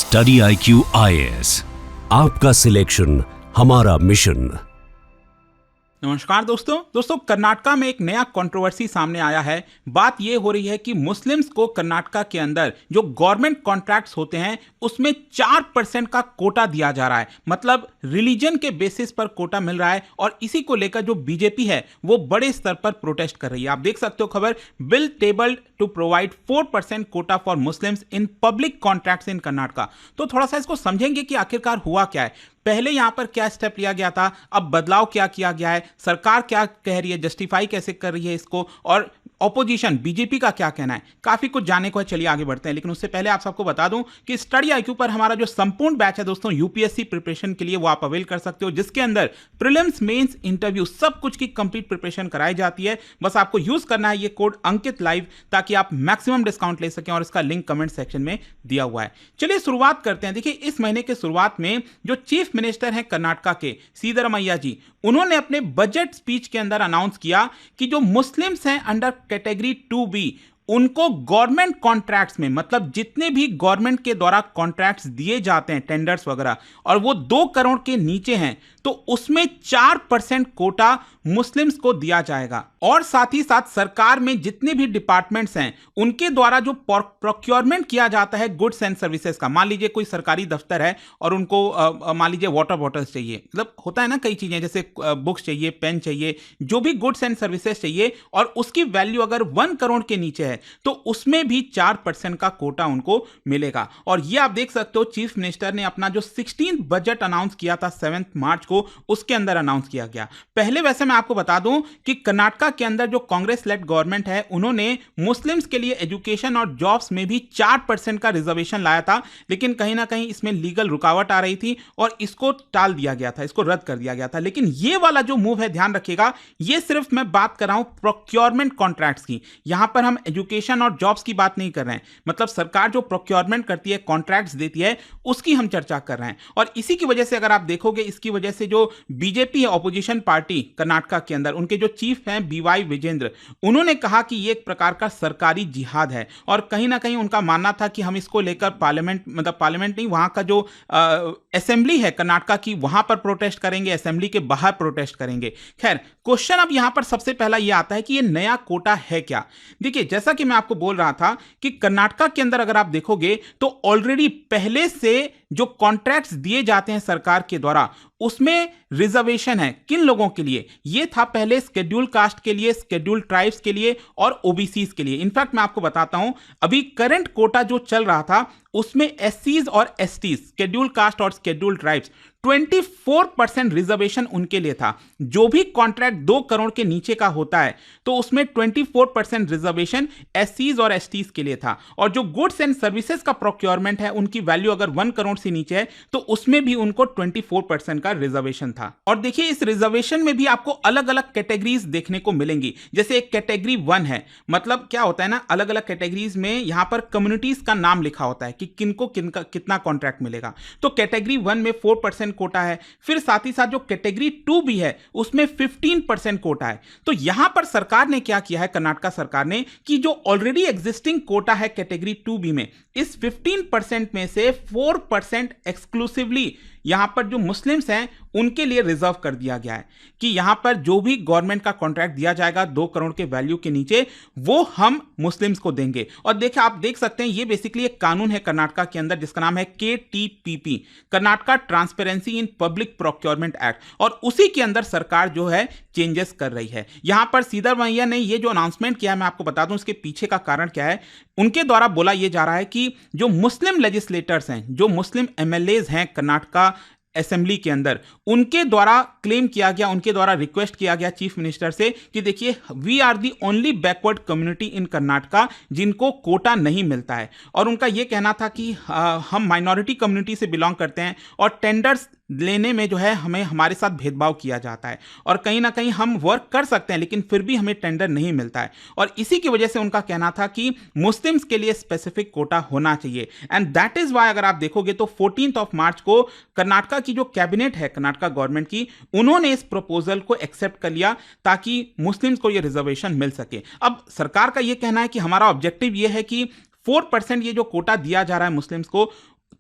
Study IQ IAS, आपका selection हमारा mission. नमस्कार दोस्तों कर्नाटका में एक नया कंट्रोवर्सी सामने आया है। बात यह हो रही है कि मुस्लिम्स को कर्नाटका के अंदर जो गवर्नमेंट कॉन्ट्रैक्ट्स होते हैं उसमें 4% का कोटा दिया जा रहा है, मतलब रिलीजन के बेसिस पर कोटा मिल रहा है। और इसी को लेकर जो बीजेपी है वो बड़े स्तर पर प्रोटेस्ट कर रही है। आप देख सकते हो खबर, bill tabled to provide 4% quota for Muslims in public contracts in Karnataka. तो थोड़ा सा इसको समझेंगे कि आखिरकार हुआ क्या है, पहले यहां पर क्या स्टेप लिया गया था, अब बदलाव क्या किया गया है, सरकार क्या कह रही है, जस्टिफाई कैसे कर रही है इसको, और ऑपोजिशन बीजेपी का क्या कहना है। काफी कुछ जानने को है, चलिए आगे बढ़ते हैं। लेकिन उससे पहले आप सबको बता दूं कि स्टडी IQ पर हमारा जो संपूर्ण बैच है दोस्तों यूपीएससी प्रिपरेशन के लिए, वो आप अवेल कर सकते हो, जिसके अंदर प्रीलिम्स, मेंस, इंटरव्यू सब कुछ की कंप्लीट प्रिपरेशन कराई जाती है। बस आपको यूज करना है ये कोड अंकित लाइव, ताकि आप मैक्सिमम डिस्काउंट ले सकें, और इसका लिंक कमेंट सेक्शन में दिया हुआ है। चलिए शुरुआत करते हैं। देखिए, इस महीने के शुरुआत में जो चीफ मिनिस्टर हैं कर्नाटका के, सिद्धरामैया जी, उन्होंने अपने बजट स्पीच के अंदर अनाउंस किया कि जो मुस्लिम्स हैं अंडर कैटेगरी 2B, उनको गवर्नमेंट कॉन्ट्रैक्ट्स में, मतलब जितने भी गवर्नमेंट के द्वारा कॉन्ट्रैक्ट्स दिए जाते हैं, टेंडर्स वगैरह, और वो 2 करोड़ के नीचे हैं, तो उसमें 4% कोटा मुस्लिम्स को दिया जाएगा। और साथ ही साथ सरकार में जितने भी डिपार्टमेंट्स हैं उनके द्वारा जो प्रोक्योरमेंट किया जाता है गुड्स एंड सर्विसेज का, मान लीजिए कोई सरकारी दफ्तर है और उनको मान लीजिए वाटर बॉटल्स चाहिए, मतलब होता है ना कई चीजें, जैसे बुक्स चाहिए, पेन चाहिए, जो भी गुड्स एंड सर्विसेज चाहिए, और उसकी वैल्यू अगर 1 करोड़ के नीचे है तो उसमें भी 4% का कोटा उनको मिलेगा। और ये आप देख सकते हो, चीफ मिनिस्टर ने अपना जो 16th बजट अनाउंस किया था 7 मार्च को, उसके अंदर अनाउंस किया गया। पहले वैसे मैं आपको बता दूं कि कर्नाटका के अंदर जो कांग्रेस लेड गवर्नमेंट है, उन्होंने मुस्लिम्स के लिए एजुकेशन और जॉब्स में भी 4% का रिजर्वेशन लाया था, लेकिन कहीं ना कहीं इसमें लीगल रुकावट आ रही थी और इसको टाल दिया गया था, इसको रद्द कर दिया गया था। लेकिन ये वाला जो मूव है, ध्यान रखिएगा, ये सिर्फ मैं बात कर रहा हूं प्रोक्योरमेंट कॉन्ट्रैक्ट्स की। यहां पर हम एजुकेशन और जॉब्स की बात नहीं कर रहे हैं, मतलब सरकार जो प्रोक्योरमेंट करती है, कॉन्ट्रैक्ट्स देती है, उसकी हम चर्चा कर रहे हैं। और इसी की वजह से अगर आप देखोगे, इसकी वजह से जो बीजेपी है, ऑपोजिशन पार्टी कर्नाटका के अंदर, उनके जो चीफ हैं BY विजेंद्र, उन्होंने कहा कि ये एक प्रकार का सरकारी जिहाद है। और कहीं ना कहीं उनका मानना था कि हम इसको लेकर पार्लियामेंट, मतलब पार्लियामेंट नहीं, वहां का जो असेंबली है कर्नाटका की, वहां पर प्रोटेस्ट करेंगे, असेंबली के बाहर प्रोटेस्ट करेंगे। खैर, क्वेश्चन अब यहां पर सबसे पहला यह आता है कि ये नया कोटा है क्या। देखिए, जैसा कि मैं आपको बोल रहा था कि कर्नाटका के अंदर अगर आप देखोगे तो ऑलरेडी पहले से जो कॉन्ट्रैक्ट्स दिए जाते हैं सरकार के द्वारा, उसमें रिजर्वेशन है। किन लोगों के लिए? ये था पहले शेड्यूल कास्ट के लिए, शेड्यूल ट्राइब्स के लिए और OBCs के लिए। इनफैक्ट मैं आपको बताता हूं, अभी करंट कोटा जो चल रहा था उसमें SCs और STs, शेड्यूल कास्ट और शेड्यूल ट्राइब्स, 24% रिजर्वेशन उनके लिए था। जो भी कॉन्ट्रैक्ट 2 करोड़ के नीचे का होता है तो उसमें 24% रिजर्वेशन SCs और STs के लिए था। और जो गुड्स एंड सर्विसेज का प्रोक्योरमेंट है, उनकी वैल्यू अगर 1 करोड़ से नीचे है तो उसमें भी उनको 24% का रिजर्वेशन था। और देखिए, इस रिजर्वेशन में भी आपको अलग अलग कैटेगरीज देखने को मिलेंगी। जैसे एक कैटेगरी 1 है, मतलब क्या होता है ना, अलग अलग कैटेगरीज में यहां पर कम्युनिटीज का नाम लिखा होता है कि किनको कितना कॉन्ट्रैक्ट मिलेगा। तो कैटेगरी 1 में 4% कोटा है। फिर साथ ही साथ जो कैटेगरी 2B है उसमें 15% कोटा है। तो यहां पर सरकार ने क्या किया है, कर्नाटका सरकार ने, कि जो ऑलरेडी एग्जिस्टिंग कोटा है कैटेगरी 2B में, इस 15% में से 4% एक्सक्लूसिवली यहां पर जो मुस्लिम्स हैं उनके लिए रिजर्व कर दिया गया है कि यहां पर जो भी गवर्नमेंट का कॉन्ट्रैक्ट दिया जाएगा 2 करोड़ के वैल्यू के नीचे, वो हम मुस्लिम्स को देंगे। और देखिए, आप देख सकते हैं, ये बेसिकली एक कानून है कर्नाटका के अंदर जिसका नाम है KTPP, Karnataka transparency in public procurement act, और उसी के अंदर सरकार जो है चेंजेस कर रही है। यहां पर सिद्धरामैया ने ये जो अनाउंसमेंट किया है, मैं आपको बता दूं इसके पीछे का कारण क्या है। उनके द्वारा बोला यह जा रहा है कि जो मुस्लिम लेजिस्लेटर्स हैं, जो मुस्लिम MLAs हैं कर्नाटका असेंबली के अंदर, उनके द्वारा क्लेम किया गया, उनके द्वारा रिक्वेस्ट किया गया चीफ मिनिस्टर से कि देखिए, we are the only backward community in Karnataka जिनको कोटा नहीं मिलता है। और उनका यह कहना था कि हम माइनॉरिटी कम्युनिटी से बिलोंग करते हैं और टेंडर्स लेने में जो है हमें हमारे साथ भेदभाव किया जाता है, और कहीं ना कहीं हम वर्क कर सकते हैं लेकिन फिर भी हमें टेंडर नहीं मिलता है। और इसी की वजह से उनका कहना था कि मुस्लिम्स के लिए स्पेसिफिक कोटा होना चाहिए। एंड दैट इज वाई अगर आप देखोगे तो 14 मार्च को कर्नाटका की जो कैबिनेट है कर्नाटका गवर्नमेंट की, उन्होंने इस प्रपोजल को एक्सेप्ट कर लिया ताकि मुस्लिम्स को यह रिजर्वेशन मिल सके। अब सरकार का यह कहना है कि हमारा ऑब्जेक्टिव यह है कि 4% ये जो कोटा दिया जा रहा है मुस्लिम्स को,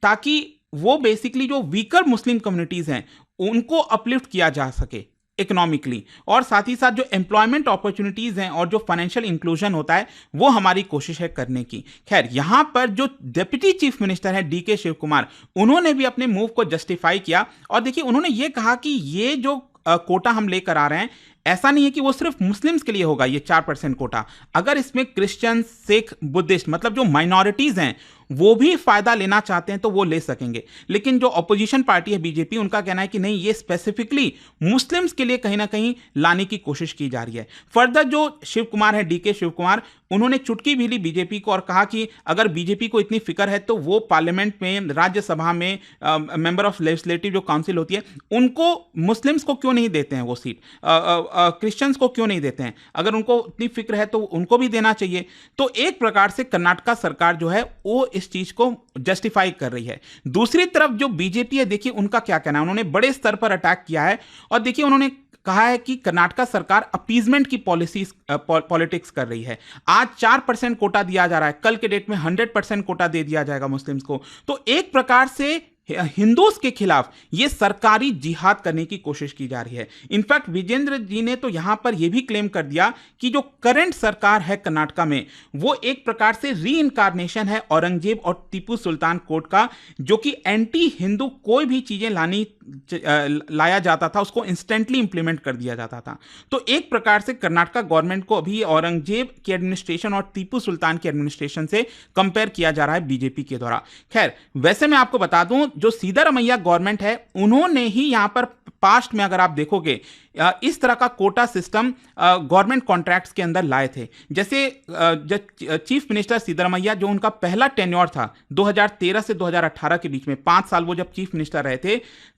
ताकि वो बेसिकली जो वीकर मुस्लिम कम्युनिटीज हैं उनको अपलिफ्ट किया जा सके इकोनॉमिकली, और साथ ही साथ जो एम्प्लॉयमेंट अपॉर्चुनिटीज हैं और जो फाइनेंशियल इंक्लूजन होता है वो हमारी कोशिश है करने की। खैर, यहां पर जो डिप्टी चीफ मिनिस्टर है डीके शिव कुमार, उन्होंने भी अपने मूव को जस्टिफाई किया और देखिए उन्होंने ये कहा कि ये जो कोटा हम लेकर आ रहे हैं, ऐसा नहीं है कि वो सिर्फ मुस्लिम्स के लिए होगा ये 4% कोटा। अगर इसमें क्रिश्चियन, सिख, बुद्धिस्ट मतलब जो माइनॉरिटीज हैं वो भी फायदा लेना चाहते हैं तो वो ले सकेंगे। लेकिन जो अपोजिशन पार्टी है बीजेपी, उनका कहना है कि नहीं, ये स्पेसिफिकली मुस्लिम्स के लिए कहीं ना कहीं लाने की कोशिश की जा रही है। फर्दर जो शिव कुमार है, डीके शिव कुमार, उन्होंने चुटकी भी ली बीजेपी को और कहा कि अगर बीजेपी को इतनी फिक्र है तो वो पार्लियामेंट में, राज्यसभा में मेंबर ऑफ लेजिस्लेटिव जो काउंसिल होती है, उनको मुस्लिम्स को क्यों नहीं देते हैं वो सीट, क्रिश्चियंस को क्यों नहीं देते हैं? अगर उनको इतनी फिक्र है तो उनको भी देना चाहिए। तो एक प्रकार से कर्नाटका सरकार जो है वो इस चीज को जस्टिफाई कर रही है। दूसरी तरफ जो बीजेपी है, देखिए उनका क्या कहना है। उन्होंने बड़े स्तर पर अटैक किया है और देखिए उन्होंने कहा है कि कर्नाटका सरकार अपीजमेंट की पॉलिटिक्स कर रही है। आज 4% कोटा दिया जा रहा है, कल के डेट में 100% कोटा दे दिया जाएगा मुस्लिम्स को। तो एक प्रकार से हिंदूज के खिलाफ यह सरकारी जिहाद करने की कोशिश की जा रही है। इनफैक्ट विजेंद्र जी ने तो यहां पर यह भी क्लेम कर दिया कि जो करंट सरकार है कर्नाटका में, वो एक प्रकार से री इनकारनेशन है औरंगजेब और टीपू सुल्तान कोर्ट का, जो कि एंटी हिंदू कोई भी चीजें लाया जाता था उसको इंस्टेंटली इंप्लीमेंट कर दिया जाता था। तो एक प्रकार से कर्नाटका गवर्नमेंट को अभी औरंगजेब की एडमिनिस्ट्रेशन और टीपू सुल्तान की एडमिनिस्ट्रेशन से कंपेयर किया जा रहा है बीजेपी के द्वारा। खैर, वैसे मैं आपको बता दूं, जो सिद्धारमैया गवर्नमेंट है उन्होंने ही यहां पर पास्ट में अगर आप देखोगे इस तरह का कोटा सिस्टम गवर्नमेंट कॉन्ट्रैक्ट्स के अंदर लाए थे। जैसे चीफ मिनिस्टर सिद्धारमैया, जो उनका पहला टेन्योर था 2013 से 2018 के बीच में, 5 साल वो जब चीफ मिनिस्टर रहे थे,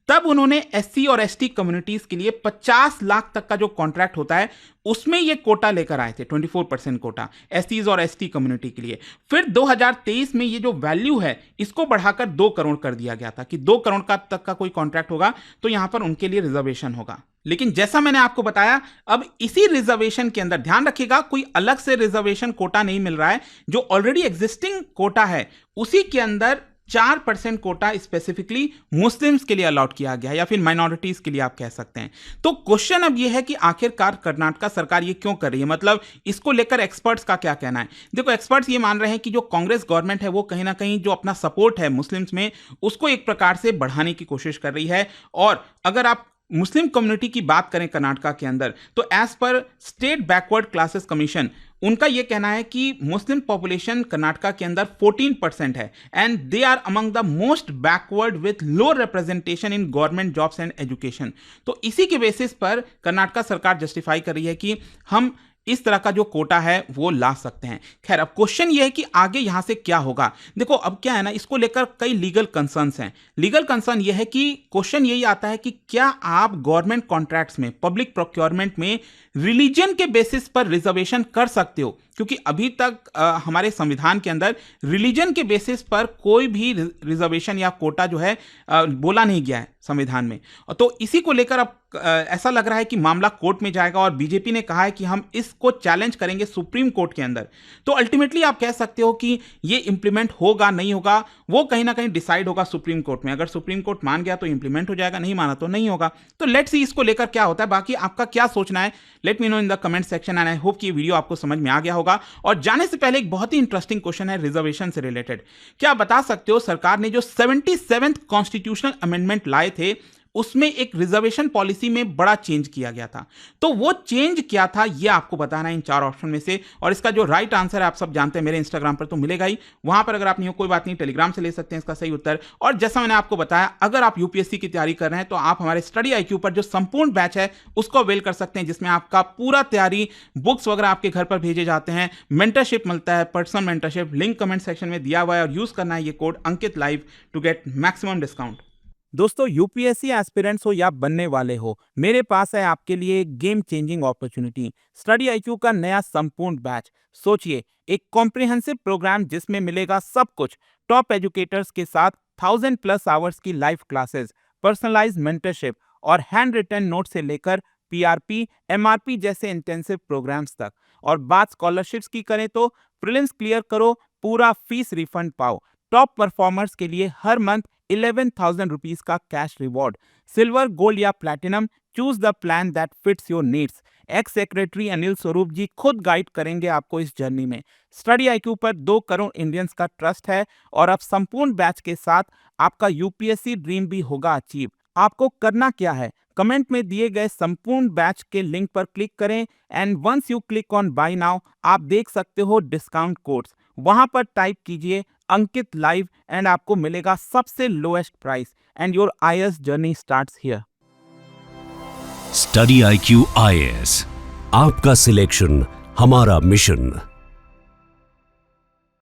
तब उन्होंने एससी और एसटी कम्युनिटीज के लिए 50 लाख तक का जो कॉन्ट्रैक्ट होता है उसमें ये कोटा लेकर आए थे, 24% कोटा एससीज और एसटी कम्युनिटी के लिए। फिर 2023 में ये जो वैल्यू है इसको बढ़ाकर 2 करोड़ कर दिया गया था कि 2 करोड़ का तक का कोई कॉन्ट्रैक्ट होगा तो यहां पर उनके लिए रिजर्वेशन होगा। लेकिन जैसा मैंने आपको बताया, अब इसी रिजर्वेशन के अंदर ध्यान रखिएगा, कोई अलग से रिजर्वेशन कोटा नहीं मिल रहा है। जो ऑलरेडी एग्जिस्टिंग कोटा है उसी के अंदर 4% कोटा स्पेसिफिकली मुस्लिम्स के लिए अलॉट किया गया है, या फिर माइनॉरिटीज के लिए आप कह सकते हैं। तो क्वेश्चन अब यह है कि आखिरकार कर्नाटका सरकार ये क्यों कर रही है, मतलब इसको लेकर एक्सपर्ट्स का क्या कहना है। देखो, एक्सपर्ट्स ये मान रहे हैं कि जो कांग्रेस गवर्नमेंट है वो कहीं ना कहीं जो अपना सपोर्ट है मुस्लिम्स में उसको एक प्रकार से बढ़ाने की कोशिश कर रही है। और अगर आप मुस्लिम कम्युनिटी की बात करें कर्नाटका के अंदर, तो as per state backward classes commission, उनका यह कहना है कि मुस्लिम पॉपुलेशन कर्नाटका के अंदर 14% है and they are among the most backward with low representation in government jobs and education. तो इसी के बेसिस पर कर्नाटका सरकार जस्टिफाई कर रही है कि हम इस तरह का जो कोटा है वो ला सकते हैं। खैर, अब क्वेश्चन ये है कि आगे यहां से क्या होगा। देखो, अब क्या है ना, इसको लेकर कई लीगल कंसर्न्स हैं। लीगल कंसर्न ये है कि क्वेश्चन यही आता है कि क्या आप गवर्नमेंट कॉन्ट्रैक्ट्स में, पब्लिक प्रोक्योरमेंट में रिलीजन के बेसिस पर रिजर्वेशन कर सकते हो, क्योंकि अभी तक हमारे संविधान के अंदर रिलीजन के बेसिस पर कोई भी रिजर्वेशन या कोटा जो है बोला नहीं गया है संविधान में। तो इसी को लेकर अब ऐसा लग रहा है कि मामला कोर्ट में जाएगा और बीजेपी ने कहा है कि हम इसको चैलेंज करेंगे सुप्रीम कोर्ट के अंदर। तो अल्टीमेटली आप कह सकते हो कि ये इंप्लीमेंट होगा नहीं होगा वो कहीं ना कहीं डिसाइड होगा सुप्रीम कोर्ट में। अगर सुप्रीम कोर्ट मान गया तो इंप्लीमेंट हो जाएगा, नहीं माना तो नहीं होगा। तो लेट्स सी इसको लेकर क्या होता है। बाकी आपका क्या सोचना है, let me know in the comment section and I hope कि ये वीडियो आपको समझ में आ गया होगा। और जाने से पहले एक बहुत ही इंटरेस्टिंग क्वेश्चन है रिजर्वेशन से रिलेटेड। क्या आप बता सकते हो सरकार ने जो 77th कॉन्स्टिट्यूशनल अमेंडमेंट लाए थे उसमें एक रिजर्वेशन पॉलिसी में बड़ा चेंज किया गया था, तो वो चेंज क्या था ये आपको बताना है इन 4 ऑप्शन में से। और इसका जो राइट आंसर है आप सब जानते हैं, मेरे इंस्टाग्राम पर तो मिलेगा ही, वहां पर अगर आप नहीं हो कोई बात नहीं, टेलीग्राम से ले सकते हैं इसका सही उत्तर। और जैसा मैंने आपको बताया, अगर आप यूपीएससी की तैयारी कर रहे हैं तो आप हमारे स्टडी आईक्यू पर जो संपूर्ण बैच है उसको अवेल कर सकते हैं, जिसमें आपका पूरा तैयारी, बुक्स वगैरह आपके घर पर भेजे जाते हैं, मेंटरशिप मिलता है, personal mentorship. Link comment section में दिया हुआ है और यूज करना है ये code Ankit live to get maximum discount. दोस्तों, यूपीएससी एस्पिरेंट्स हो या बनने वाले हो, मेरे पास है आपके लिए एक game changing opportunity, study IQ का नया संपूर्ण बैच। सोचिए, एक कॉम्प्रिहेंसिव प्रोग्राम जिसमें मिलेगा सब कुछ, टॉप एजुकेटर्स के साथ 1000+ आवर्स की लाइव क्लासेस, पर्सनलाइज्ड मेंटरशिप और हैंड रिटन नोट से लेकर पीआरपी, एमआरपी जैसे इंटेंसिव प्रोग्राम्स तक। और बात स्कॉलरशिप्स की करें तो प्रीलिम्स क्लियर करो, पूरा फीस रिफंड पाओ, टॉप परफॉर्मर्स के लिए हर मंथ 11,000 रुपीज का कैश रिवॉर्ड। सिल्वर, गोल्ड या platinum, choose the plan that fits your needs. X secretary Anil Swarup जी खुद गाइड करेंगे आपको इस जर्नी में। स्टडी आईक्यू पर 2 करोड़ इंडियंस का ट्रस्ट है और अब संपूर्ण बैच के साथ आपका यूपीएससी ड्रीम भी होगा अचीव। आपको करना क्या है, कमेंट में दिए गए संपूर्ण बैच के लिंक पर क्लिक करें and once you click on buy now आप देख सकते हो डिस्काउंट कोड्स। वहां पर टाइप कीजिए अंकित लाइव एंड आपको मिलेगा सबसे lowest price and your IAS journey starts here. Study IQ IAS, आपका सिलेक्शन हमारा मिशन।